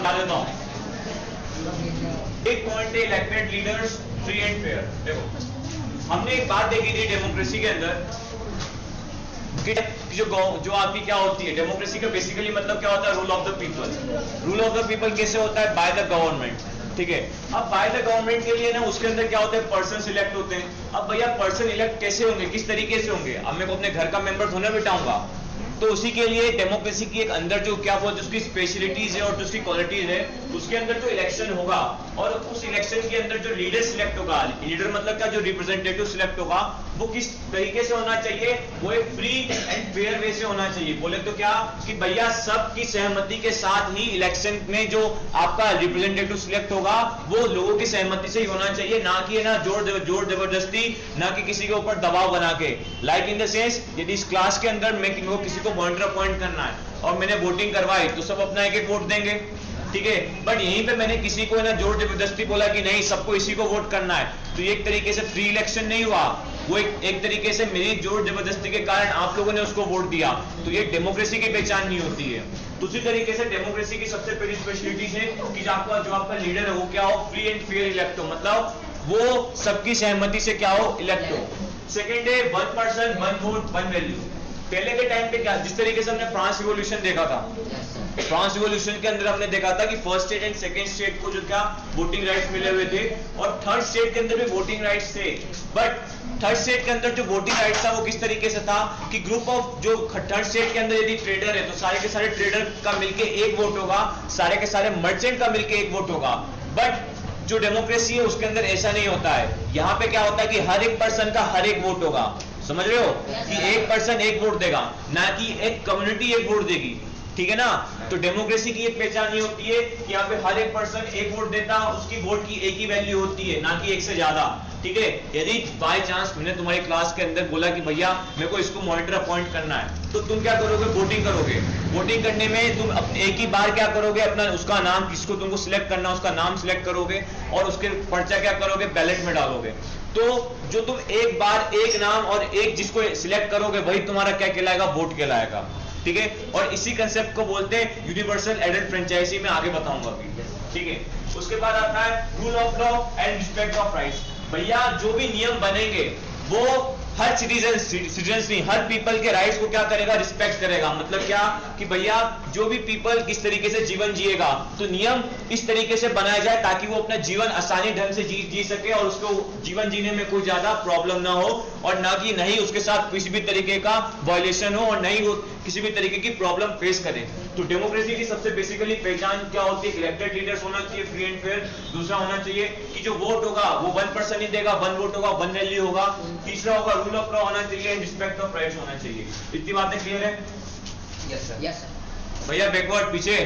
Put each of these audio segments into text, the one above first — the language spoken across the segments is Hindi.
बता देता हूँ। एक पॉइंट है elected leaders free and fair. देखो हमने एक बात देखी थी डेमोक्रेसी के अंदर कि जो आपकी क्या होती है डेमोक्रेसी का बेसिकली मतलब क्या होता है, rule of the people. Rule of the people कैसे होता है, बाय द गवर्नमेंट। ठीक है, अब बाय द गवर्नमेंट के लिए ना उसके अंदर क्या होता है, पर्सन सिलेक्ट होते हैं। अब भैया पर्सन इलेक्ट कैसे होंगे, किस तरीके से होंगे, अब मैं को अपने घर का मेंबर थोड़ा बिठाऊंगा, तो उसी के लिए डेमोक्रेसी की एक अंदर जो क्या बोलते हैं उसकी स्पेशलिटीज है और जो उसकी क्वालिटीज है, उसके अंदर जो इलेक्शन होगा और उस इलेक्शन के अंदर जो लीडर सिलेक्ट होगा, लीडर मतलब क्या, जो रिप्रेजेंटेटिव सिलेक्ट होगा, वो किस तरीके से होना चाहिए, वो एक फ्री एंड फेयर वे से होना चाहिए। बोले तो क्या कि भैया सबकी सहमति के साथ ही इलेक्शन में जो आपका रिप्रेजेंटेटिव सिलेक्ट होगा वो लोगों की सहमति से ही होना चाहिए, ना कि ना जोर जबरदस्ती, ना कि किसी के ऊपर दबाव बना के। लाइक इन द सेंस, यदि इस क्लास के अंदर मैं किसी को मॉनिटर अपॉइंट करना है और मैंने वोटिंग करवाई तो सब अपना एक एक वोट देंगे, ठीक है, बट यहीं पे मैंने किसी को ना जोर जबरदस्ती बोला कि नहीं सबको इसी को वोट करना है, तो ये एक तरीके से फ्री इलेक्शन नहीं हुआ, वो एक तरीके से मेरी जोर जबरदस्ती के कारण आप लोगों ने उसको वोट दिया, तो ये डेमोक्रेसी की पहचान नहीं होती है। दूसरी तरीके से डेमोक्रेसी की सबसे पहली स्पेशलिटी है कि जो आपका लीडर है वो क्या हो, फ्री एंड फेयर इलेक्ट हो, मतलब वो सबकी सहमति से क्या हो, इलेक्ट हो। सेकेंड है one person one vote one value. पहले के टाइम पे क्या, जिस तरीके से हमने फ्रांस रिवॉल्यूशन देखा था, फ्रांस रिवॉल्यूशन के अंदर हमने देखा था कि first state and second state को जो क्या वोटिंग राइट्स मिले हुए थे और थर्ड स्टेट के अंदर भी वोटिंग राइट्स थे, बट थर्ड स्टेट के अंदर जो वोटिंग राइट्स था वो किस तरीके से था कि ग्रुप ऑफ जो थर्ड स्टेट के अंदर यदि ट्रेडर है तो सारे के सारे ट्रेडर का मिलके एक वोट होगा, सारे के सारे मर्चेंट का मिलके एक वोट होगा। बट जो डेमोक्रेसी है उसके अंदर ऐसा नहीं होता है, यहाँ पे क्या होता है कि हर एक पर्सन का हर एक वोट होगा, समझ रहे हो, कि एक पर्सन एक वोट देगा, ना कि एक कम्युनिटी एक वोट देगी, ठीक है ना। तो डेमोक्रेसी की एक पहचान ये होती है कि यहाँ पे हर एक पर्सन एक वोट देता, उसकी वोट की एक ही वैल्यू होती है, ना कि एक से ज्यादा, ठीक है। यदि बाय चांस मैंने तुम्हारी क्लास के अंदर बोला कि भैया मेरे को इसको मॉनिटर अपॉइंट करना है, तो तुम क्या करोगे, वोटिंग करोगे। वोटिंग करने में तुम एक ही बार क्या करोगे, अपना उसका नाम, किसको तुमको सिलेक्ट करना उसका नाम सिलेक्ट करोगे और उसके पर्चा क्या करोगे, बैलेट में डालोगे। तो जो तुम एक बार एक नाम और एक जिसको सिलेक्ट करोगे वही तुम्हारा क्या कहलाएगा, वोट कहलाएगा, ठीक है। और इसी कंसेप्ट को बोलते हैं यूनिवर्सल एडेड फ्रेंचाइजी, में आगे बताऊंगा अभी, ठीक है। उसके बाद आता है rule of law and respect of rights. भैया जो भी नियम बनेंगे वो हर सिटीजन नहीं, हर पीपल के राइट्स को क्या करेगा, रिस्पेक्ट करेगा। मतलब क्या कि भैया जो भी पीपल किस तरीके से जीवन जिएगा तो नियम इस तरीके से बनाया जाए ताकि वो अपना जीवन आसानी ढंग से जी सके और उसको जीवन जीने में कोई ज्यादा प्रॉब्लम ना हो, और ना कि नहीं उसके साथ किसी भी तरीके का वायलेशन हो और नहीं वो किसी भी तरीके की प्रॉब्लम फेस करे। तो डेमोक्रेसी की सबसे बेसिकली पहचान क्या होती है, इलेक्टेड लीडर्स होना चाहिए, फ्री एंड फेयर। दूसरा होना चाहिए कि जो वोट होगा वो वन पर्सन ही देगा, वन वोट होगा, वन वैल्यू होगा। तीसरा होगा रूल ऑफ लॉ होना चाहिए एंड रिस्पेक्ट ऑफ राइट्स होना चाहिए। इतनी बातें क्लियर है? Yes sir. Yes sir. भैया बैकवर्ड पीछे,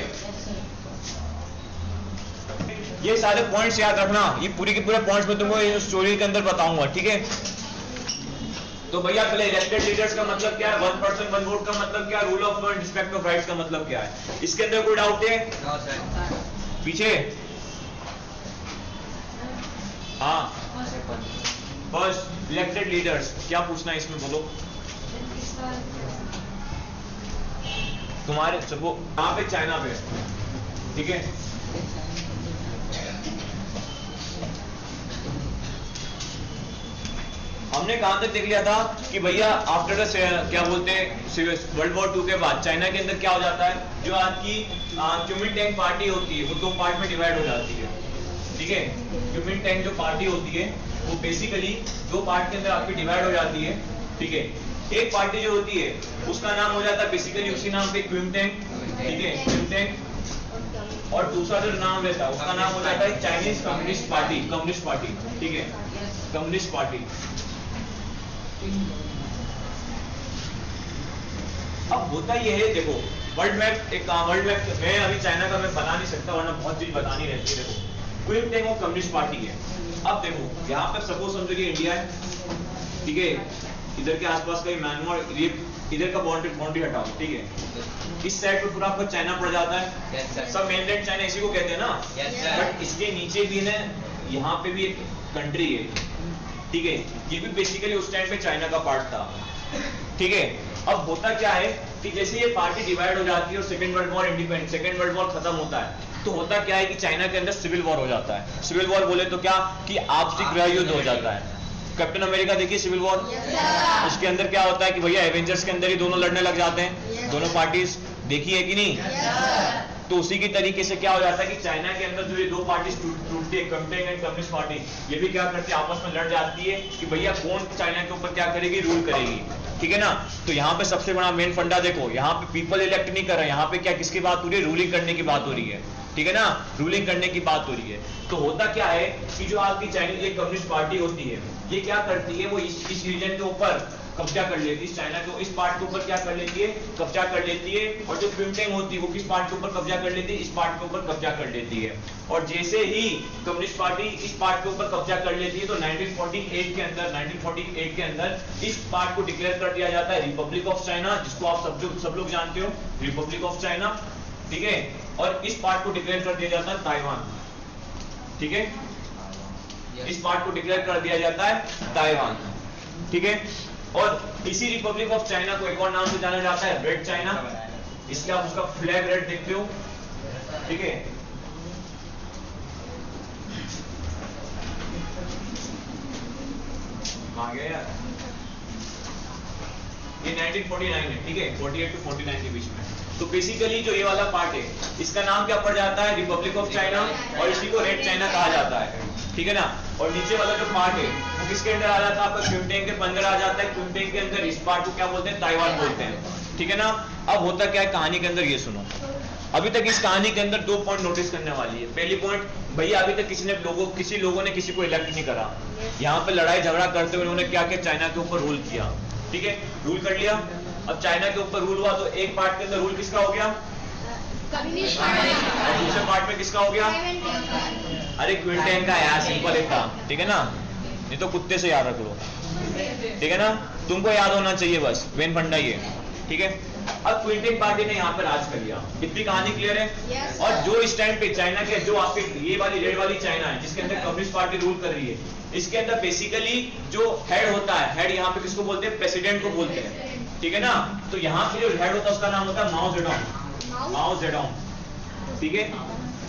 ये सारे पॉइंट्स याद रखना, ये पूरी के पूरे पॉइंट्स में तुमको इस स्टोरी के अंदर बताऊंगा, ठीक है। तो भैया पहले इलेक्टेड लीडर्स का मतलब क्या है, वन पर्सन वन वोट का मतलब क्या है, rule of law and respect of rights का मतलब क्या है, इसके अंदर कोई डाउट है? No sir. पीछे, हाँ फर्स्ट इलेक्टेड लीडर्स, क्या पूछना है इसमें बोलो। तुम्हारे सबको कहाँ पे, चाइना पे, ठीक है। हमने कहां तक देख लिया था कि भैया आफ्टर क्या बोलते हैं वर्ल्ड वॉर 2 के बाद चाइना के अंदर क्या हो जाता है, जो आपकी क्यूमिनटेंग पार्टी होती है वो दो पार्ट में डिवाइड हो जाती है, ठीक है। क्यूमिनटेंग जो पार्टी होती है वो बेसिकली दो पार्ट के अंदर आपकी डिवाइड हो जाती है, ठीक है। एक पार्टी जो होती है उसका नाम हो जाता है बेसिकली उसी नाम पे क्यूमिनटेंग, ठीक है, क्यूमिनटेंग। और दूसरा जो नाम रहता है उसका नाम हो जाता है Chinese communist party, communist party, ठीक है, कम्युनिस्ट पार्टी। अब होता यह है, देखो वर्ल्ड मैप, एक वर्ल्ड मैप मैं अभी चाइना का मैं बता नहीं सकता वरना बहुत चीज बतानी रहती है। देखो क्विंटेंग वो कम्युनिस्ट पार्टी है। अब देखो यहाँ पे सपोज समझो कि इंडिया है, ठीक है, इधर के आसपास का म्यांमार, ये इधर का बाउंड्री हटाओ, ठीक है, इस साइड पे पूरा आपको चाइना पड़ जाता है, सब मेनलैंड चाइना इसी को कहते हैं ना, बट इसके नीचे भी ना यहाँ पे भी एक कंट्री है, ठीक है, ये भी बेसिकली उस टाइम पे चाइना का पार्ट था, ठीक है। अब होता क्या है कि जैसे ये पार्टी डिवाइड हो जाती है और सेकेंड वर्ल्ड वॉर खत्म होता है, तो होता क्या है कि चाइना के अंदर सिविल वॉर हो जाता है। सिविल वॉर बोले तो क्या कि आपसी गृह युद्ध हो जाता है। कैप्टन अमेरिका देखिए सिविल वॉर, उसके अंदर क्या होता है कि भैया एवेंजर्स के अंदर ही दोनों लड़ने लग जाते हैं, दोनों पार्टीज, देखी है कि नहीं। तो उसी की तरीके से क्या हो जाता है कि चाइना के अंदर जो ये दो पार्टी टूटती है, कम्युनिस्ट एंड कम्युनिस्ट पार्टी, ये भी क्या करती है आपस में लड़ जाती है कि भैया कौन चाइना के ऊपर क्या करेगी, रूल करेगी, ठीक है ना। तो यहाँ पे सबसे बड़ा मेन फंडा देखो, यहाँ पे पीपल इलेक्ट नहीं कर रहे, यहाँ पे क्या किसकी बात हो रही है, रूलिंग करने की बात हो रही है, ठीक है ना, रूलिंग करने की बात हो रही है। तो होता क्या है कि जो आपकी चाइनीज एक कम्युनिस्ट पार्टी होती है, ये क्या करती है, वो इस रीजन के ऊपर कब्जा कर लेती है, चाइना को इस पार्ट के ऊपर क्या कर लेती है, कब्जा कर लेती है। और जो क्विंटेंग होती है वो किस पार्ट के ऊपर कब्जा कर लेती है, इस पार्ट के ऊपर कब्जा कर लेती है। और जैसे ही कम्युनिस्ट पार्टी इस पार्ट के ऊपर कब्जा कर लेती है तो 1948 के अंदर इस पार्ट को डिक्लेयर कर दिया जाता है रिपब्लिक ऑफ चाइना, जिसको आप सब लोग जानते हो, रिपब्लिक ऑफ चाइना, ठीक है। और इस पार्ट को डिक्लेयर कर दिया जाता है ताइवान, ठीक है, इस पार्ट को डिक्लेयर कर दिया जाता है ताइवान, ठीक है। और इसी रिपब्लिक ऑफ चाइना को एक और नाम से जाना जाता है रेड चाइना, इसलिए आप उसका फ्लैग रेड देखते हो, ठीक है। आ गया यार, ये 1949 है, ठीक है, 48 to 49 के बीच में। तो बेसिकली जो ये वाला पार्ट है इसका नाम क्या पड़ जाता है, रिपब्लिक ऑफ चाइना, और इसी को रेड चाइना कहा जाता है, ठीक है ना। और नीचे वाला जो पार्ट है वो किसके अंदर आ जाता है, आपका क्विंटेंग के अंदर आ जाता है, क्विंटेंग के अंदर इस पार्ट को क्या बोलते हैं, ताइवान बोलते हैं, ठीक है ना। अब होता क्या है कहानी के अंदर, ये सुनो, अभी तक इस कहानी के अंदर 2 पॉइंट नोटिस करने वाली है। पहली पॉइंट, भैया अभी तक किसी लोगों ने किसी को इलेक्ट नहीं करा, यहाँ पे लड़ाई झगड़ा करते हुए उन्होंने क्या किया, चाइना के ऊपर रूल किया, ठीक है, रूल कर लिया। अब चाइना के ऊपर रूल हुआ तो एक पार्ट के अंदर रूल किसका हो गया, और दूसरे पार्ट में किसका हो गया, अरे क्विंटेंग का यार, सिंपल इतना, ठीक है ना, नहीं तो कुत्ते से याद रख लो, ठीक है ना, तुमको याद होना चाहिए बस, मेन फंडा ये, ठीक है। अब क्विंटेंग पार्टी ने यहाँ पर राज कर लिया, इतनी कहानी क्लियर है। और जो इस टाइम पे चाइना के जो आपके ये वाली रेड वाली चाइना है जिसके अंदर कम्युनिस्ट पार्टी रूल कर रही है, इसके अंदर बेसिकली जो हेड होता है, हेड यहाँ पे किसको बोलते हैं, प्रेसिडेंट को बोलते हैं, ठीक है ना। तो यहाँ पे जो हेड होता है उसका नाम होता है माओ जेडोंग, ठीक है,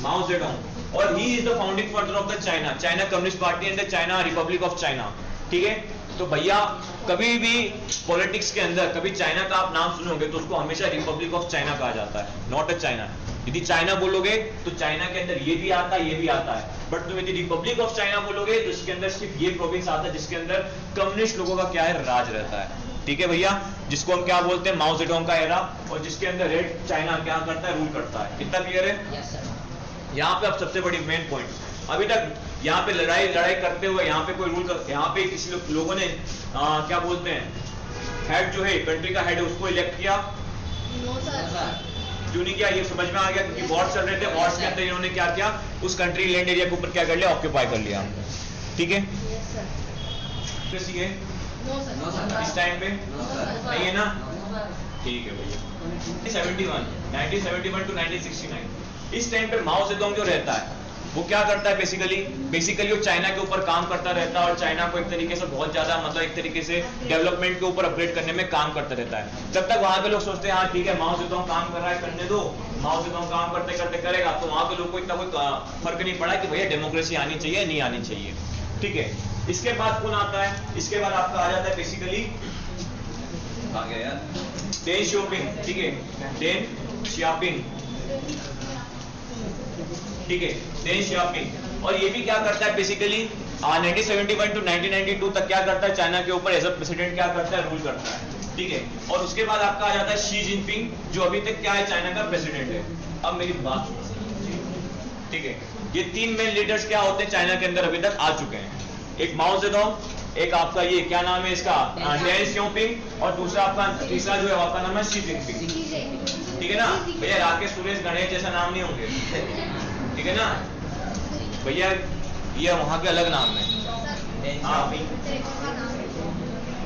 माओ जेडोंग। और he is the founding father of the China communist party and the China Republic of China, ठीक है। तो भैया कभी भी पॉलिटिक्स के अंदर कभी चाइना का आप नाम सुनोगे तो उसको हमेशा रिपब्लिक ऑफ चाइना कहा जाता है, नॉट अ चाइना। यदि चाइना बोलोगे तो चाइना के अंदर ये भी आता है, ये भी आता है, बट तुम यदि रिपब्लिक ऑफ चाइना बोलोगे तो इसके अंदर सिर्फ ये प्रोविंस आता है जिसके अंदर कम्युनिस्ट लोगों का क्या है, राज रहता है, ठीक है भैया, जिसको हम क्या बोलते हैं, माओ जेडोंग का एरा, और जिसके अंदर रेड चाइना क्या करता है, रूल करता है। कितना क्लियर है? यहाँ पे अब सबसे बड़ी मेन पॉइंट, अभी तक यहाँ पे लड़ाई करते हुए यहाँ पे कोई रूल कर, यहाँ पे किसी लोगों ने क्या बोलते हैं, हेड जो है कंट्री का हेड है उसको इलेक्ट किया, क्यों नहीं किया, ये समझ में आ गया, क्योंकि वॉर्स चल रहे थे, वॉर्स के अंदर इन्होंने क्या किया, उस कंट्री लैंड एरिया के ऊपर क्या कर लिया, ऑक्यूपाई कर लिया, ठीक है। इस टाइम पे नहीं है ना, ठीक है भैया। 1971 to 1969 इस टाइम पे माओ जेडोंग जो रहता है वो क्या करता है, बेसिकली वो चाइना के ऊपर काम करता रहता है और चाइना को एक तरीके से बहुत ज्यादा मतलब एक तरीके से डेवलपमेंट के ऊपर अपग्रेड करने में काम करता रहता है। जब तक वहां के लोग सोचते हैं हाँ ठीक है माओ जेडोंग काम कर रहा है, करने दो, माओ जेडोंग काम करते करते करेगा, तो वहां के लोग को इतना कोई फर्क नहीं पड़ा कि भैया डेमोक्रेसी आनी चाहिए नहीं आनी चाहिए, ठीक है। इसके बाद कौन आता है, इसके बाद आपका आ जाता है बेसिकली आ गया यार डेन शियाओपिंग, ठीक है, डेन शियाओपिंग, ठीक है, डेन शियाओपिंग। और ये भी क्या करता है बेसिकली 1971 to 1992 तक क्या करता है, चाइना के ऊपर एज अ प्रेसिडेंट क्या करता है, रूल करता है, ठीक है। और उसके बाद आपका आ जाता है शी जिनपिंग, जो अभी तक क्या है, चाइना का प्रेसिडेंट है। अब मेरी बात सुनो, ठीक है, ये 3 मेन लीडर्स क्या होते हैं चाइना के अंदर अभी तक आ चुके हैं, एक माओ जेडोंग, एक आपका ये क्या नाम है इसका डेन शियाओपिंग, और दूसरा आपका तीसरा जो है आपका नाम है शी जिनपिंग, ठीक है ना भैया। राकेश सुरेश गणेश जैसा नाम नहीं होंगे, ठीक है ना भैया, ये वहां के अलग नाम है। हाँ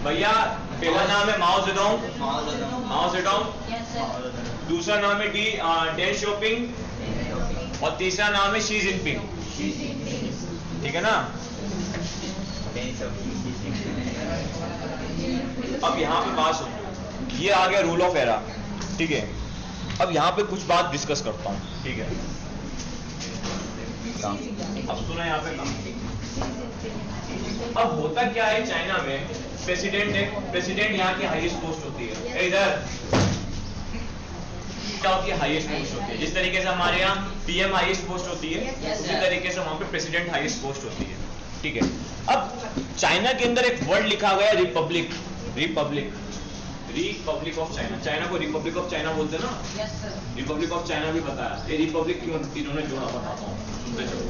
भैया, पहला नाम है माओ जेडोंग, दूसरा नाम है डेन शियाओपिंग, और तीसरा नाम है शी जिनपिंग, ठीक है ना। अब यहाँ पे बात सुनो, ये आ गया रूल ऑफ एरा, ठीक है। अब यहाँ पे कुछ बात डिस्कस करता हूँ, ठीक है। काम। अब सुना यहाँ पे काम। अब होता क्या है चाइना में, प्रेसिडेंट यहाँ की हाईएस्ट पोस्ट होती है। इधर क्या होती है? हाईएस्ट पोस्ट होती है। जिस तरीके से हमारे यहाँ पीएम हाईएस्ट पोस्ट होती है, उसी तरीके से वहां पे प्रेसिडेंट हाईएस्ट पोस्ट होती है। ठीक है। अब चाइना के अंदर एक वर्ड लिखा गया रिपब्लिक ऑफ चाइना। चाइना को रिपब्लिक ऑफ चाइना बोलते हैं ना। रिपब्लिक ऑफ चाइना भी बताया। ये रिपब्लिक क्यों इन्होंने जोड़ा बताता हूँ, सुनते चलो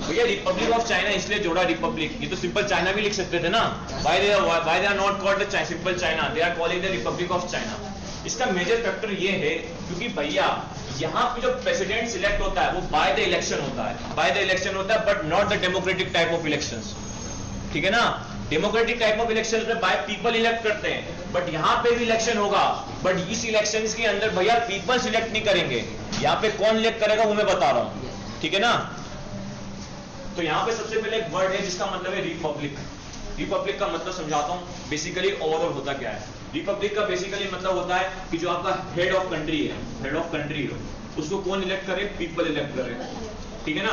भैया। रिपब्लिक ऑफ चाइना इसलिए जोड़ा रिपब्लिक, ये तो सिंपल चाइना भी लिख सकते थे ना। Why they are not called the simple China, they are calling the Republic of China. इसका मेजर फैक्टर ये है क्योंकि भैया यहाँ पे जो प्रेसिडेंट सिलेक्ट होता है वो बाय द इलेक्शन होता है, but not the democratic type of elections. ठीक है ना। डेमोक्रेटिक टाइप ऑफ इलेक्शन में बाय पीपल इलेक्ट करते हैं, बट यहाँ पे भी इलेक्शन होगा, बट इस इलेक्शन के अंदर भैया पीपल सिलेक्ट नहीं करेंगे। यहाँ पे कौन इलेक्ट करेगा वो मैं बता रहा हूँ। ठीक है ना। तो यहाँ पे सबसे पहले एक वर्ड है जिसका मतलब है रिपब्लिक। रिपब्लिक का मतलब समझाता हूँ। बेसिकली ओवरऑल होता क्या है, रिपब्लिक का बेसिकली मतलब होता है कि जो आपका हेड ऑफ कंट्री है, उसको कौन इलेक्ट करे? पीपल इलेक्ट करे। ठीक है ना।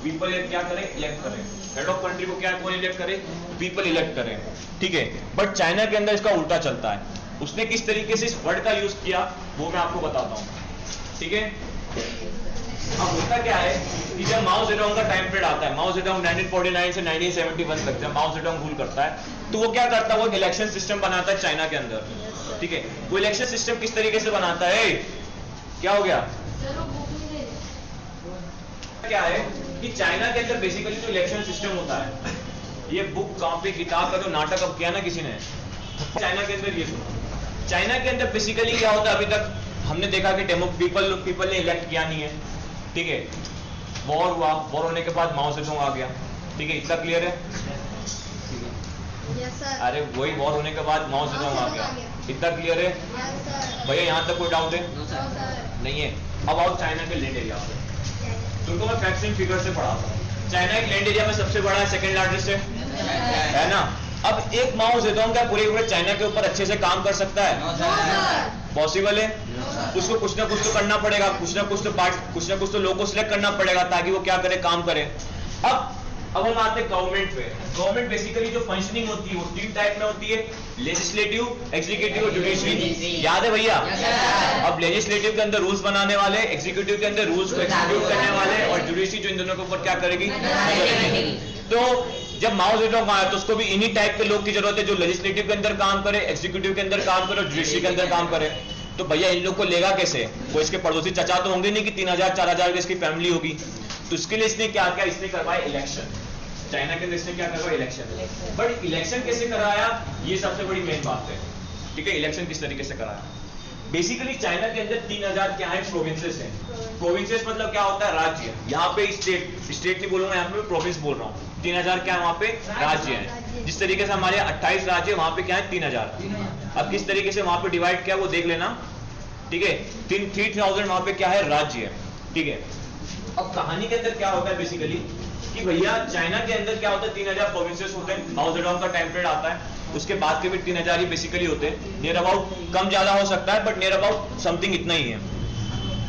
पीपल क्या करे? इलेक्ट करे। हेड ऑफ कंट्री को क्या कौन इलेक्ट करे? पीपल इलेक्ट करे। ठीक है। बट चाइना के अंदर इसका उल्टा चलता है। उसने किस तरीके से इस वर्ड का यूज किया वो मैं आपको बताता हूँ। ठीक है। अब होता क्या है कि जब माओ जेडोंग का टाइम पीरियड आता है, माओ जेडोंग 1949 से 1971 तक जब माओ जेडोंग रूल करता है, तो वो क्या करता है? वो इलेक्शन सिस्टम बनाता है चाइना के अंदर। ठीक है। वो इलेक्शन सिस्टम किस तरीके से बनाता है? क्या हो गया? क्या है कि चाइना के अंदर बेसिकली जो इलेक्शन सिस्टम होता है, ये बुक कॉपी किताब का जो नाटक अब किया ना किसी ने चाइना के अंदर, ये सुनो। चाइना के अंदर बेसिकली क्या होता है, अभी तक हमने देखा कि पीपल ने इलेक्ट किया नहीं है। ठीक है। वॉर हुआ, वॉर होने के बाद माओ जेडोंग आ गया। ठीक है। इतना क्लियर है? Yes, sir. अरे वही वॉर होने के बाद माओ जेडोंग आ गया। इतना क्लियर है Yes, sir. भैया? यहाँ तक कोई डाउट है? No, sir. नहीं है। अब आओ चाइना के लैंड एरिया पे। तुमको मैं फैक्ट्स एंड फिगर से पढ़ाता हूँ। चाइना एक लैंड एरिया में सबसे बड़ा है, सेकंड लार्जेस्ट है ना। अब एक माओ जेडोंग का पूरे चाइना के ऊपर अच्छे से काम कर सकता है? No, sir. पॉसिबल है? उसको कुछ ना कुछ तो करना पड़ेगा, कुछ ना कुछ तो लोगों को सिलेक्ट करना पड़ेगा ताकि वो क्या करे? काम करे। अब हम आते हैं गवर्नमेंट पे। गवर्नमेंट बेसिकली जो फंक्शनिंग होती है वो तीन टाइप में होती है, लेजिस्लेटिव, एग्जीक्यूटिव और जुडिशरी। याद है भैया? अब लेजिस्लेटिव के अंदर रूल्स बनाने वाले, एग्जीक्यूटिव के अंदर रूल्स को एग्जीक्यूट करने वाले, और जुडिशरी जो इन दोनों के ऊपर क्या करेगी? तो जब माओ जेडोंग आया तो उसको भी इन्हीं टाइप के लोग की जरूरत है जो लेजिस्लेटिव के अंदर काम करे, एग्जीक्यूटिव के अंदर काम करे और जुडिशरी के अंदर काम करे। तो भैया इन लोग को लेगा कैसे? कोई इसके पड़ोसी चचा तो होंगे नहीं कि 3000-4000 की इसकी फैमिली होगी। तो इसके लिए इसने क्या किया? इसने करवाया इलेक्शन। चाइना के अंदर इसने क्या करवाया? इलेक्शन। बट इलेक्शन कैसे कराया, ये सबसे बड़ी मेन बात है। ठीक है। इलेक्शन किस तरीके से कराया? बेसिकली चाइना के अंदर 3000 क्या है? प्रोविंसेस हैं। प्रोविंसेस मतलब क्या होता है? राज्य। यहाँ पे स्टेट नहीं बोलूंगा, यहाँ पे प्रोविंस बोल रहा हूँ। 3000 क्या है? वहाँ पे राज्य है। जिस तरीके से हमारे 28 राज्य वहाँ पे क्या है? 3000। अब किस तरीके से वहाँ पे डिवाइड किया वो देख लेना। ठीक है। 3000 वहाँ पे क्या है? राज्य है। ठीक है। अब कहानी के अंदर क्या होता है बेसिकली कि भैया चाइना के अंदर क्या होता है? 3000 प्रोविंसेस होते हैं। माओ जेडोंग का टाइम पीरियड आता है, उसके बाद के भी 3000 ही बेसिकली होते हैं। नियर अबाउट कम ज्यादा हो सकता है, बट नियर अबाउट समथिंग इतना ही है।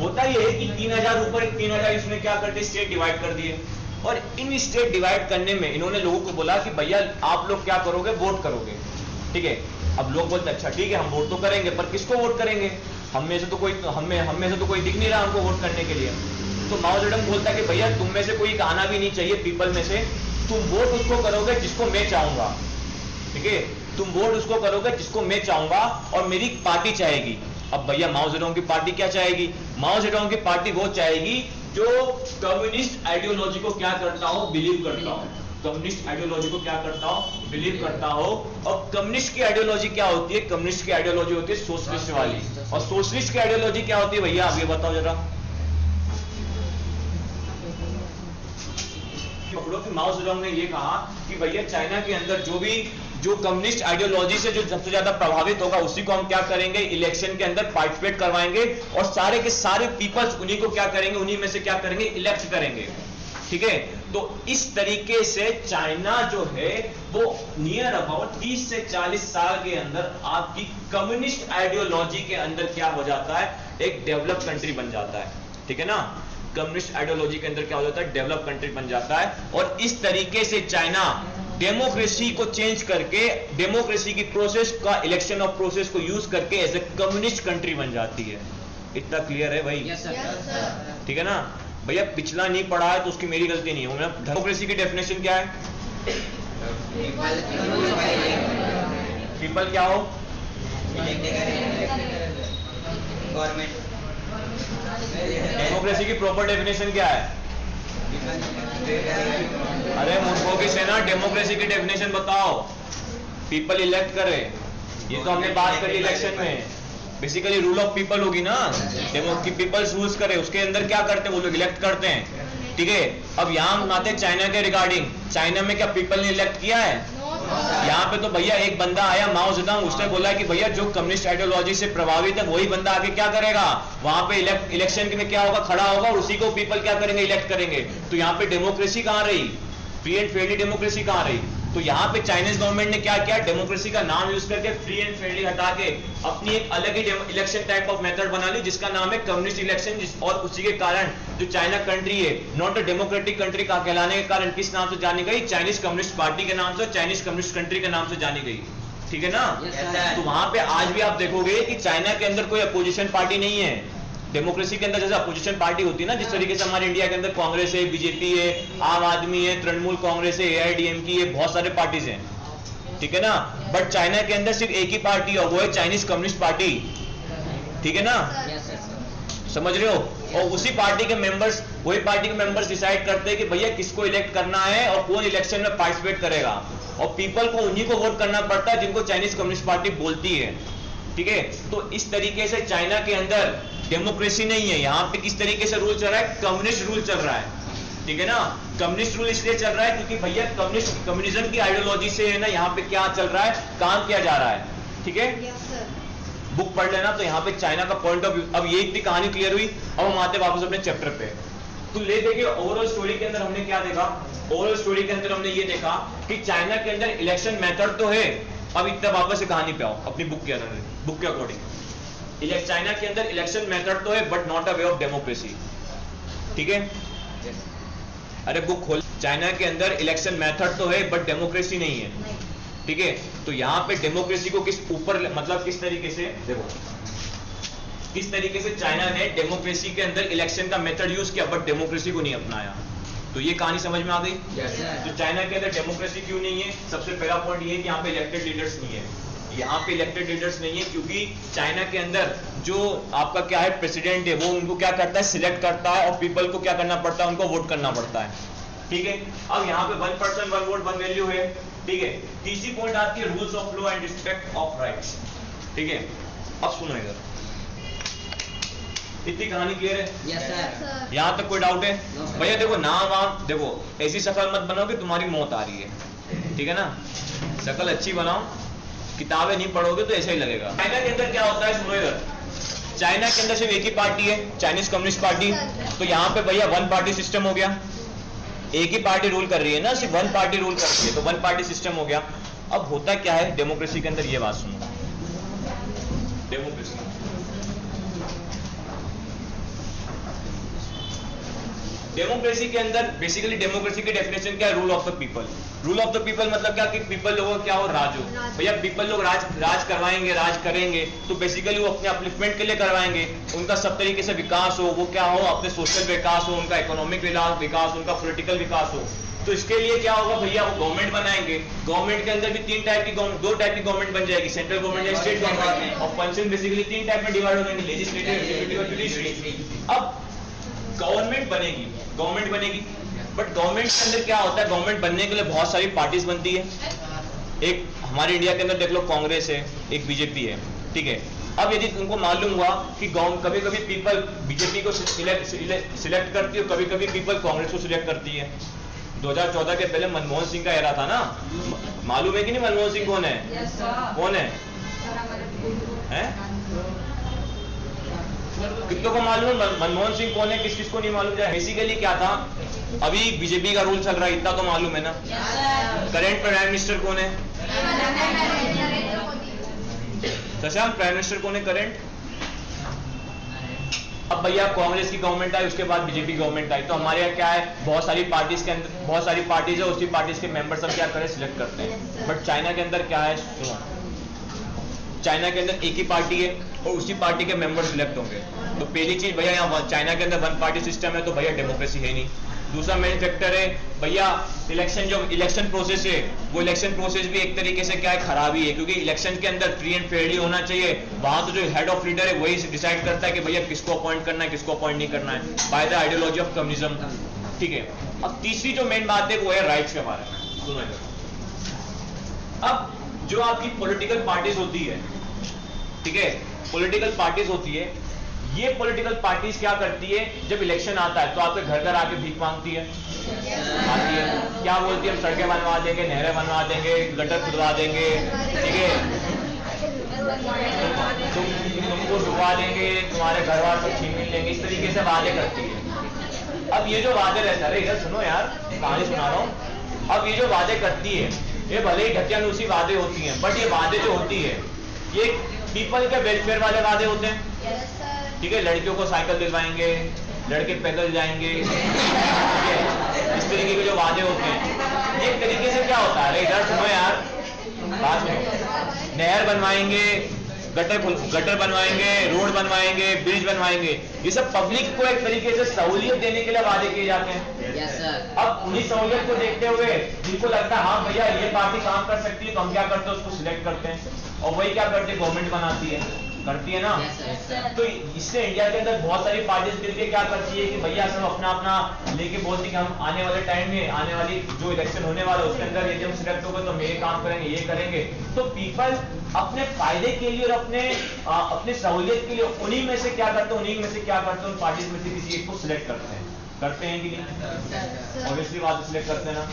होता ये है कि 3000 ऊपर 3000 इसमें क्या करते? स्टेट डिवाइड कर दिए। और इन स्टेट डिवाइड करने में इन्होंने लोगों को बोला कि भैया आप लोग क्या करोगे? वोट करोगे। ठीक है। अब लोग बोलते अच्छा ठीक है हम वोट तो करेंगे, पर किसको वोट करेंगे? हम में से तो कोई दिख नहीं रहा हमको वोट करने के लिए। तो माओ जेडोंग बोलता है कि भैया तुम में से कोई आना भी नहीं चाहिए पीपल में से, तुम वोट उसको करोगे जिसको मैं चाहूंगा। ठीक है। तुम वोट उसको करोगे जिसको मैं चाहूंगा और मेरी पार्टी चाहेगी। अब भैया माओ जेडोंग की पार्टी क्या चाहेगी? माओ जेडोंग की पार्टी वो चाहेगी जो कम्युनिस्ट आइडियोलॉजी को क्या करता हो? बिलीव करता हो। कम्युनिस्ट आइडियोलॉजी को क्या करता हो? बिलीव करता हो। और कम्युनिस्ट की आइडियोलॉजी क्या होती है? कम्युनिस्ट की आइडियोलॉजी होती है सोशलिस्ट वाली। और सोशलिस्ट की आइडियोलॉजी क्या होती है भैया? आप ये बताओ जरा। पकड़ो कि माओ जेडोंग ने ये कहा कि भैया चाइना के अंदर जो कम्युनिस्ट आइडियोलॉजी से जो सबसे ज्यादा प्रभावित होगा उसी को हम क्या करेंगे? इलेक्शन के अंदर पार्टिसिपेट करवाएंगे और सारे के सारे पीपल्स उन्हीं को क्या करेंगे? उन्हीं में से क्या करेंगे? इलेक्ट करेंगे। ठीक है। तो इस तरीके से चाइना जो है वो नियर अबाउट 30 से 40 साल के अंदर आपकी कम्युनिस्ट आइडियोलॉजी के अंदर क्या हो जाता है? एक डेवलप कंट्री बन जाता है। ठीक है ना। कम्युनिस्ट आइडियोलॉजी के अंदर क्या हो जाता है, डेवलप कंट्री बन जाता है। और इस तरीके से चाइना डेमोक्रेसी को चेंज करके, डेमोक्रेसी की प्रोसेस का, इलेक्शन ऑफ प्रोसेस को यूज करके एज ए कम्युनिस्ट कंट्री बन जाती है। इतना क्लियर है भाई? Yes, sir. ठीक है ना भैया? पिछला नहीं पढ़ा है तो उसकी मेरी गलती नहीं है। डेमोक्रेसी की डेफिनेशन क्या है? पीपल क्या हो? गवर्नमेंट। डेमोक्रेसी की प्रॉपर डेफिनेशन क्या है? अरे मूर्खों की सेना, डेमोक्रेसी की डेफिनेशन बताओ। पीपल इलेक्ट करे, ये तो हमने बात करी इलेक्शन में। बेसिकली रूल ऑफ पीपल होगी ना, डेमोक्रेसी पीपल्स रूल्स करे, उसके अंदर क्या करते हैं वो लोग? इलेक्ट करते हैं। ठीक है, अब यहाँ हम आते हैं चाइना के रिगार्डिंग। चाइना में क्या पीपल ने इलेक्ट किया है? यहाँ पे तो भैया एक बंदा आया, माओ जेडुंग, उसने बोला कि भैया जो कम्युनिस्ट आइडियोलॉजी से प्रभावित है वही बंदा आगे क्या करेगा, वहां पे इलेक्शन में क्या होगा, खड़ा होगा और उसी को पीपल क्या करेंगे, इलेक्ट करेंगे। तो यहाँ पे डेमोक्रेसी कहाँ रही? फ्री एंड फेयरली डेमोक्रेसी कहाँ रही? तो यहाँ पे चाइनीज गवर्नमेंट ने क्या किया, डेमोक्रेसी का नाम यूज करके फ्री एंड फेयरली हटा के अपनी एक अलग ही इलेक्शन टाइप ऑफ मेथड बना ली, जिसका नाम है कम्युनिस्ट इलेक्शन। और उसी के कारण जो चाइना कंट्री है, नॉट अ डेमोक्रेटिक कंट्री का कहलाने के कारण किस नाम से जानी गई? चाइनीज कम्युनिस्ट पार्टी के नाम से, चाइनीज कम्युनिस्ट कंट्री के नाम से जानी गई। ठीक है ना? तो वहां पे आज भी आप देखोगे कि चाइना के अंदर कोई अपोजिशन पार्टी नहीं है। डेमोक्रेसी के अंदर जैसे अपोजिशन पार्टी होती है ना, जिस तरीके से हमारे इंडिया के अंदर कांग्रेस है, बीजेपी है, आम आदमी है, तृणमूल कांग्रेस है, AIDMK है, बहुत सारे पार्टीज हैं। ठीक है ना? बट चाइना के अंदर सिर्फ एक ही पार्टी है, वो है चाइनीज कम्युनिस्ट पार्टी। ठीक है ना? समझ रहे हो? और उसी पार्टी के मेंबर्स, वही पार्टी के मेंबर्स डिसाइड करते हैं कि भैया किसको इलेक्ट करना है और कौन इलेक्शन में पार्टिसिपेट करेगा। और पीपल को उन्हीं को वोट करना पड़ता है जिनको चाइनीज कम्युनिस्ट पार्टी बोलती है। ठीक है? तो इस तरीके से चाइना के अंदर डेमोक्रेसी नहीं है। यहाँ पे किस तरीके से रूल चल रहा है? कम्युनिस्ट रूल चल रहा है। ठीक है ना? कम्युनिस्ट रूल इसलिए चल रहा है क्योंकि भैया कम्युनिज्म की आइडियोलॉजी से है ना, यहाँ पे क्या चल रहा है, काम किया जा रहा है। ठीक है? बुक पढ़ लेना तो यहाँ पे चाइना का पॉइंट ऑफ व्यू। अब ये इतनी कहानी क्लियर हुई, अब हम आते वापस अपने चैप्टर पे। तो ले देखिए ओवरऑल स्टोरी के अंदर हमने क्या देखा? ओवरऑल स्टोरी के अंदर हमने ये देखा कि चाइना के अंदर इलेक्शन मेथड तो है। अब इतना वापस से कहानी पे आओ अपनी बुक के अंदर, बुक के अकॉर्डिंग। चाइना के अंदर इलेक्शन मेथड तो है but not a way of democracy. ठीक है? अरे बुक खोल। चाइना के अंदर इलेक्शन मेथड तो है बट डेमोक्रेसी नहीं है। ठीक है? तो यहाँ पे डेमोक्रेसी को किस ऊपर, मतलब किस तरीके से देखो, किस तरीके से चाइना ने डेमोक्रेसी के अंदर इलेक्शन का मेथड यूज किया बट डेमोक्रेसी को नहीं अपनाया। तो ये कहानी समझ में आ गई? तो चाइना के अंदर डेमोक्रेसी क्यों नहीं है? सबसे पहला पॉइंट ये है कि यहाँ पे इलेक्टेड लीडर्स नहीं है। यहाँ पे इलेक्टेड लीडर्स नहीं है क्योंकि चाइना के अंदर जो आपका क्या है, प्रेसिडेंट है, वो उनको क्या करता है, सिलेक्ट करता है, और पीपल को क्या करना पड़ता है, उनको वोट करना पड़ता है। ठीक है? अब यहाँ पे 1 पर्सन 1 वोट 1 वैल्यू है। ठीक है? तीसरी पॉइंट आती है rules of law and respect of rights. ठीक है? अब सुनो इधर, इतनी कहानी क्लियर है? Yes, sir. यहाँ तक कोई डाउट है? भैया देखो नाम वाम देखो, ऐसी शक्ल मत बनाओ कि तुम्हारी मौत आ रही है। ठीक है ना? शक्ल अच्छी बनाओ, किताबें नहीं पढ़ोगे तो ऐसा ही लगेगा। चाइना के अंदर क्या होता है, सुनो इधर। चाइना के अंदर सिर्फ एक ही पार्टी है, चाइनीज कम्युनिस्ट पार्टी। तो यहाँ पे भैया 1 पार्टी सिस्टम हो गया। एक ही पार्टी रूल कर रही है ना, सिर्फ 1 पार्टी रूल कर रही है, तो 1 पार्टी सिस्टम हो गया। अब होता क्या है डेमोक्रेसी के अंदर, ये बात सुनो। डेमोक्रेसी के अंदर बेसिकली डेमोक्रेसी की डेफिनेशन क्या है? Rule of the people. Rule of the people मतलब क्या कि पीपल लोगों का क्या हो, राज हो। भैया पीपल लोग राज करवाएंगे, राज करेंगे, तो बेसिकली वो अपने अपलिफ्टमेंट के लिए करवाएंगे। उनका सब तरीके से विकास हो, वो क्या हो, अपने सोशल विकास हो, उनका इकोनॉमिक विकास, उनका पॉलिटिकल विकास हो। तो इसके लिए क्या होगा भैया, वो गवर्नमेंट बनाएंगे। गवर्नमेंट के अंदर भी 2 टाइप की गवर्नमेंट बन जाएगी, सेंट्रल गवर्नमेंट या स्टेट गवर्नमेंट। और फंक्शन बेसिकली 3 टाइप में डिवाइड हो जाएंगे, लेजिस्लेटिव, एग्जीक्यूटिव और जुडिशरी। अब गवर्नमेंट बनेगी, बट गवर्नमेंट के अंदर क्या होता है, गवर्नमेंट बनने के लिए बहुत सारी पार्टीज बनती है। एक हमारे इंडिया के अंदर देख लो, कांग्रेस है, एक बीजेपी है। ठीक है? अब यदि तुमको मालूम हुआ कि कभी कभी पीपल बीजेपी को सिलेक्ट करती है, कभी कभी पीपल कांग्रेस को सिलेक्ट करती है। 2014 के पहले मनमोहन सिंह का एरा था ना, मालूम है कि नहीं मनमोहन सिंह कौन है? कौन है? कितनों को मालूम है मनमोहन सिंह कौन है, किस किस को नहीं मालूम है? बेसिकली क्या था, अभी बीजेपी का रूल चल रहा है, इतना तो मालूम है ना। करेंट प्राइम मिनिस्टर कौन है? शशांक, प्राइम मिनिस्टर कौन है करेंट? अब भैया कांग्रेस की गवर्नमेंट आई, उसके बाद बीजेपी गवर्नमेंट आई, तो हमारे यहाँ क्या है, बहुत सारी पार्टीज के अंदर बहुत सारी पार्टीज है, उसी पार्टीज के मेंबर्स हम क्या करें, सिलेक्ट करते हैं। बट चाइना के अंदर क्या है, सुनो, चाइना के अंदर एक ही पार्टी है और उसी पार्टी के मेंबर सिलेक्ट होंगे। तो पहली चीज भैया, यहाँ चाइना के अंदर वन पार्टी सिस्टम है, तो भैया डेमोक्रेसी है नहीं। दूसरा मेन फैक्टर है भैया, इलेक्शन प्रोसेस है, वो इलेक्शन प्रोसेस भी एक तरीके से क्या है, खराबी है, क्योंकि इलेक्शन के अंदर फ्री एंड फेयरली होना चाहिए। वहां तो जो हेड ऑफ लीडर है वही डिसाइड करता है कि भैया किसको अपॉइंट करना है, किसको अपॉइंट नहीं करना है, by the ideology of communism. ठीक है। अब तीसरी जो मेन बात है वो है राइट्स के बारे में। सुनो इधर, अब जो आपकी पॉलिटिकल पार्टीज होती है, ठीक है, पॉलिटिकल पार्टीज होती है, ये पॉलिटिकल पार्टीज क्या करती है, जब इलेक्शन आता है तो आपके घर घर आके भीख मांगती है, आती है, क्या बोलती है, हम सड़कें बनवा देंगे, नहरें बनवा देंगे, गटर खुदवा देंगे, ठीक है, तुमको डुबा देंगे, तुम्हारे घर वाले को छीन लेंगे, इस तरीके से वादे करती है। अब ये जो वादे रहता है, इधर सुनो यार, कहानी सुना रहा हूं। अब ये जो वादे करती है, ये भले ही ढकियानुसी वादे होती हैं, बट ये वादे जो होती है ये पीपल के वेलफेयर वाले वादे होते हैं। ठीक है, लड़कियों को साइकिल दिलवाएंगे, लड़के पैदल जाएंगे, ठीक है, इस तरीके के जो वादे होते हैं, एक तरीके से क्या होता है, इधर सुनो यार, बात में नहर बनवाएंगे, गटर बनवाएंगे, रोड बनवाएंगे, ब्रिज बनवाएंगे, ये सब पब्लिक को एक तरीके से सहूलियत देने के लिए वादे किए जाते हैं। Yes, sir. अब उन्हीं सहूलियत को देखते हुए जिनको लगता है हाँ भैया ये पार्टी काम कर सकती है, तो हम क्या करते हैं, उसको सिलेक्ट करते हैं, और वही क्या करते हैं, गवर्नमेंट बनाती है, करती है ना। Yes, sir. तो इससे इंडिया के अंदर बहुत सारी पार्टीज मिलकर क्या करती है कि भैया सब अपना अपना लेके बोलती है कि हम आने वाले टाइम में, आने वाली जो इलेक्शन होने वाला है उसके अंदर यदि हम सिलेक्ट हो गए तो हम ये काम करेंगे, ये करेंगे। तो पीपल अपने फायदे के लिए और अपने सहूलियत के लिए उन्हीं में से क्या करते हैं, उन पार्टीज में से किसी एक को सिलेक्ट करते हैं कि नहीं, ऑब्वियसली बात सिलेक्ट करते हैं ना।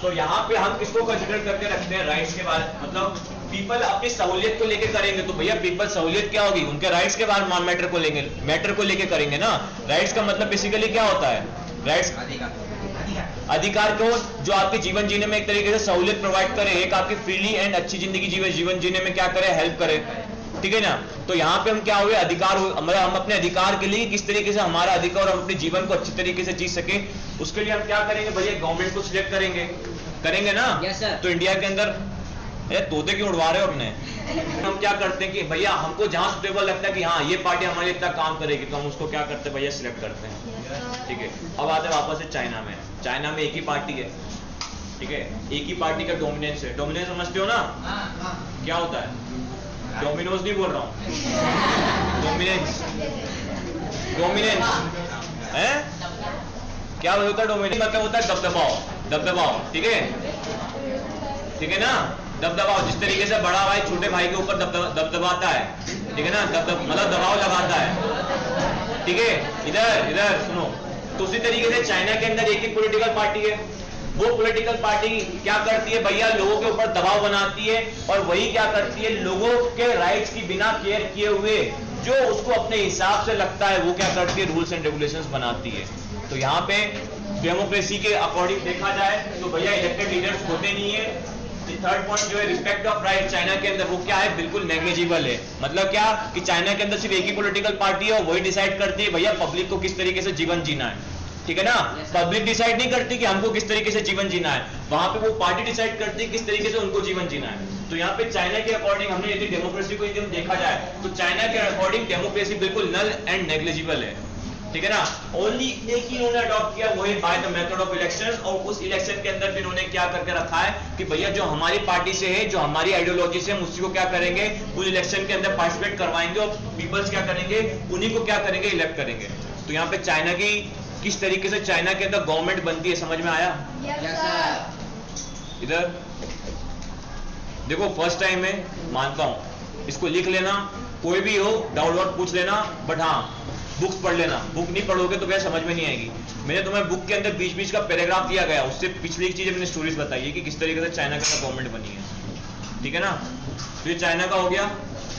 तो यहाँ पे हम किसको कंसिडर करके रखते हैं, राइट्स के बारे, मतलब पीपल अपनी सहूलियत को लेके करेंगे, तो भैया पीपल सहूलियत क्या होगी, उनके राइट्स के बारे में मैटर को लेके करेंगे ना। राइट्स का मतलब बेसिकली क्या होता है, राइट्स अधिकार को जो आपके जीवन जीने में एक तरीके से सहूलियत प्रोवाइड करे, एक आपकी फ्रीली एंड अच्छी जिंदगी जीवन जीने में क्या करे, हेल्प करे, ठीक है ना। तो यहाँ पे हम क्या हुए, अधिकार, मतलब हम अपने अधिकार के लिए किस तरीके से हमारा अधिकार और हम अपने जीवन को अच्छी तरीके से जी सके, उसके लिए हम क्या करेंगे भैया, गवर्नमेंट को सिलेक्ट करेंगे ना। Yes, sir. तो इंडिया के अंदर तोते क्यों उड़वा रहे हो अपने, हम क्या करते हैं कि भैया हमको जहां सुटेबल लगता है कि हाँ ये पार्टी हमारे लिए इतना काम करेगी, तो हम उसको क्या करते हैं भैया, सिलेक्ट करते हैं। ठीक है, अब आते हैं वापस से चाइना में एक ही पार्टी है, ठीक है, एक ही पार्टी का डोमिनेंस है। डोमिनेंस समझते हो ना, क्या होता है, डोमिनोज नहीं बोल रहा हूं, डोमिनेंस है, क्या होता है डोमिनेंस, मतलब होता है दबदबाव, ठीक है ना, दबदबाव, जिस तरीके से बड़ा भाई छोटे भाई के ऊपर दबदबाता है, ठीक है ना, मतलब दबाव लगाता है, ठीक है। इधर सुनो, तो उसी तरीके से चाइना के अंदर एक ही पॉलिटिकल पार्टी है, वो पॉलिटिकल पार्टी क्या करती है भैया, लोगों के ऊपर दबाव बनाती है, और वही क्या करती है, लोगों के राइट्स की बिना केयर किए हुए जो उसको अपने हिसाब से लगता है वो क्या करती है, रूल्स एंड रेगुलेशंस बनाती है। तो यहाँ पे डेमोक्रेसी के अकॉर्डिंग देखा जाए तो भैया इलेक्टेड लीडर्स होते नहीं है। थर्ड पॉइंट जो है रिस्पेक्ट ऑफ राइट, चाइना के अंदर वो क्या है, बिल्कुल नेग्लिजिबल है। मतलब क्या कि चाइना के अंदर सिर्फ एक ही पॉलिटिकल पार्टी है और वही डिसाइड करती है भैया पब्लिक को किस तरीके से जीवन जीना है, ठीक है ना। पब्लिक डिसाइड नहीं करती कि हमको किस तरीके से जीवन जीना है, वहां पे वो पार्टी डिसाइड करती है किस तरीके से उनको जीवन जीना है। तो यहाँ पे चाइना के अकॉर्डिंग हमने यदि डेमोक्रेसी को यदि देखा जाए तो चाइना के अकॉर्डिंग डेमोक्रेसी बिल्कुल नल एंड नेग्लिजिबल है, ठीक है ना। ओनली एक ही उन्होंने अडॉप्ट किया, वो है by the method of election, और उस इलेक्शन के अंदर भी उन्होंने क्या करके रखा है कि भैया जो हमारी पार्टी से है, जो हमारी आइडियोलॉजी से, हम उसी को क्या करेंगे, उस इलेक्शन के अंदर पार्टिसिपेट करवाएंगे और पीपल्स क्या करेंगे, उन्हीं को क्या करेंगे, इलेक्ट करेंगे। तो यहाँ पे चाइना की किस तरीके से चाइना के अंदर गवर्नमेंट बनती है, समझ में आया। इधर देखो, फर्स्ट टाइम में मानता हूं, इसको लिख लेना, कोई भी हो डाउट पूछ लेना, बट हाँ बुक्स पढ़ लेना, बुक नहीं पढ़ोगे तो क्या समझ में नहीं आएगी। मैंने तुम्हें बुक के अंदर बीच बीच का पैराग्राफ दिया गया, उससे पिछली एक चीज मैंने स्टोरीज बताई है कि किस तरीके से चाइना के अंदर गवर्नमेंट बनी है, ठीक है ना। तो ये चाइना का हो गया,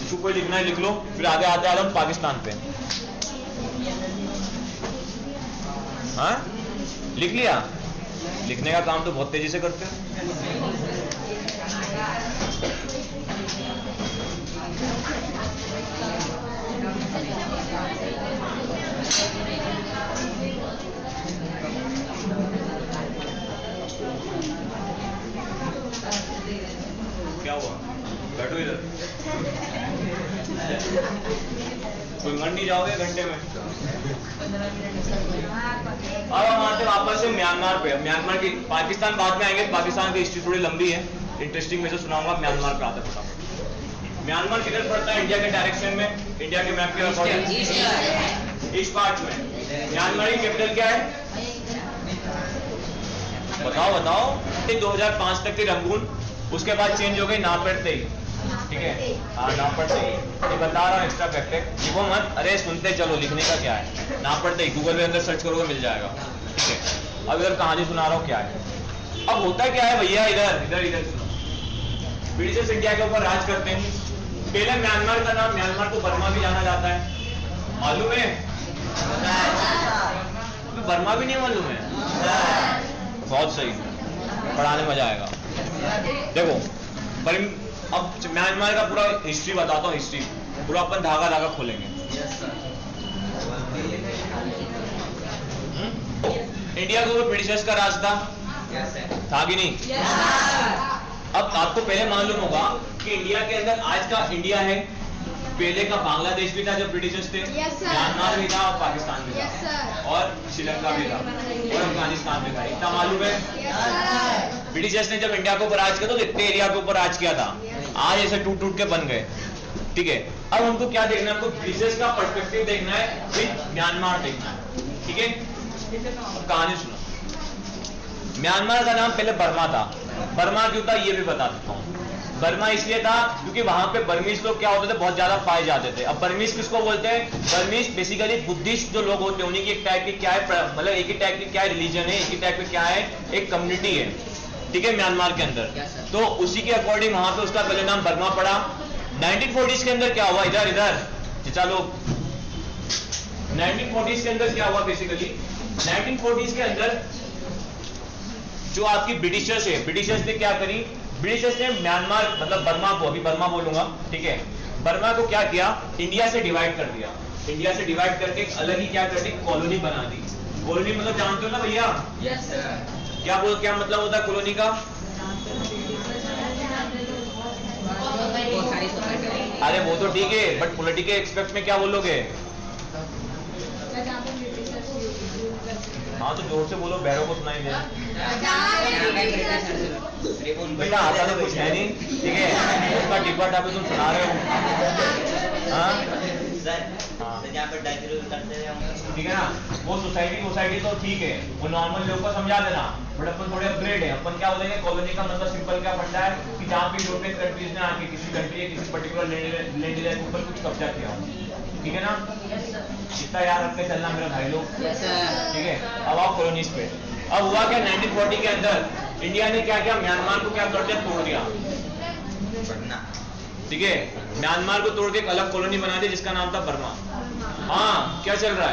इसको कोई लिखना है लिख लो, फिर आगे आते हैं हम पाकिस्तान पे। हाँ लिख लिया, लिखने का काम तो बहुत तेजी से करते हैं। नहीं जाओगे घंटे में। अब हम आते वापस से म्यांमार पे। म्यांमार की, पाकिस्तान बाद में आएंगे, पाकिस्तान की हिस्ट्री थोड़ी लंबी है, इंटरेस्टिंग में से सुनाऊंगा। म्यांमार पे आते फटाफट। म्यांमार किधर पड़ता है इंडिया के डायरेक्शन में, इंडिया के मैप के अकॉर्डिंग ईस्ट पार्ट में। म्यांमार की कैपिटल क्या है बताओ बताओ। 2005 तक थी रंगून, उसके बाद चेंज हो गई नापड़ते ही, ठीक है। हाँ नापड़ते ही, ये बता रहा हूँ एक्स्ट्रा फैक्ट, लिखो मत, अरे सुनते चलो, लिखने का क्या है। नापड़ते ही गूगल के अंदर सर्च करोगे मिल जाएगा, ठीक है। अब इधर कहानी सुना रहा हूँ क्या है। अब होता क्या है भैया, इधर इधर इधर सुनो। ब्रिटिश इंडिया के ऊपर राज करते हैं। पहले म्यांमार का नाम, म्यांमार को बर्मा भी जाना जाता है, मालूम है? बर्मा भी नहीं मालूम है? बहुत सही, पढ़ाने मजा आएगा। देखो अब म्यांमार का पूरा हिस्ट्री बताता हूँ, हिस्ट्री पूरा अपन धागा धागा खोलेंगे। इंडिया के ऊपर ब्रिटिशर्स का राज था, था कि नहीं? अब आपको पहले मालूम होगा कि इंडिया के अंदर आज का इंडिया है, पहले का बांग्लादेश भी था जब ब्रिटिशर्स थे, म्यांमार भी था और पाकिस्तान भी था और श्रीलंका भी था और अफगानिस्तान भी था। इतना मालूम है? ब्रिटिशर्स ने जब इंडिया के ऊपर राज किया तो इतने एरिया के ऊपर राज किया था, आज ऐसे टूट टूट के बन गए, ठीक है। अब हमको क्या देखना है, हमको ब्रिटिशर्स का पर्सपेक्टिव देखना है, फिर म्यांमार देखना है, ठीक है। अब कहानी सुनो। म्यांमार का नाम पहले बर्मा था। बर्मा क्यों था ये भी बता देता हूँ। बर्मा इसलिए था क्योंकि वहां पे बर्मीज लोग क्या होते थे, बहुत ज्यादा पाए जाते थे। अब बर्मीज किसको बोलते हैं? बर्मीज बेसिकली बुद्धिस्ट जो लोग होते हैं, उन्हीं की एक टाइप की क्या है, मतलब एक ही टाइप की क्या है, रिलीजन है, एक ही टाइप की क्या है, एक कम्युनिटी है, ठीक है, म्यांमार के अंदर। तो उसी के अकॉर्डिंग वहां पे उसका पहले नाम बर्मा पड़ा। 1940s के अंदर क्या हुआ, इधर इधर चलो, 1940s के अंदर क्या हुआ, बेसिकली 1940s के अंदर जो आपकी ब्रिटिशर्स है, ब्रिटिशर्स ने क्या करी, ब्रिटिशर्स ने म्यांमार मतलब बर्मा को, अभी बर्मा बोलूंगा, ठीक है, बर्मा को क्या किया, इंडिया से डिवाइड कर दिया। इंडिया से डिवाइड करके एक अलग ही क्या कर दी, कॉलोनी बना दी। कॉलोनी मतलब जानते हो ना भैया? Yes sir. क्या मतलब होता है कॉलोनी का? अरे वो तो ठीक है, बट पॉलिटिकल एक्सपेक्ट में क्या बोलोगे? हाँ तो जोर से बोलो, बैरों को सुनाई दे। बेटा आता तो कुछ है नहीं, ठीक है, उसका डिब्बा टापे तुम सुना रहे हो। हाँ जहाँ पर करते हैं, ठीक है ना, वो सोसाइटी तो ठीक है, वो नॉर्मल लोग को समझा देना, बट अपन थोड़े अपग्रेड है। अपन क्या बोलेंगे, कॉलोनी का मतलब सिंपल क्या फंडा है कि जहाँ पे यूरोपियन कंट्रीज ने आके किसी कंट्री या किसी पर्टिकुलर लैंड एरिया के ऊपर कुछ कब्जा किया हो, ठीक है ना, इतना याद रख के चलना मेरे भाई लोग, ठीक है। अब आओ कॉलोनीज पे। अब हुआ क्या, 1940 के अंदर इंडिया ने क्या किया, म्यांमार को क्या कर दिया, तोड़ दिया, ठीक है, म्यांमार को तोड़ के एक अलग कॉलोनी बना दी जिसका नाम था बर्मा। हाँ क्या चल रहा है?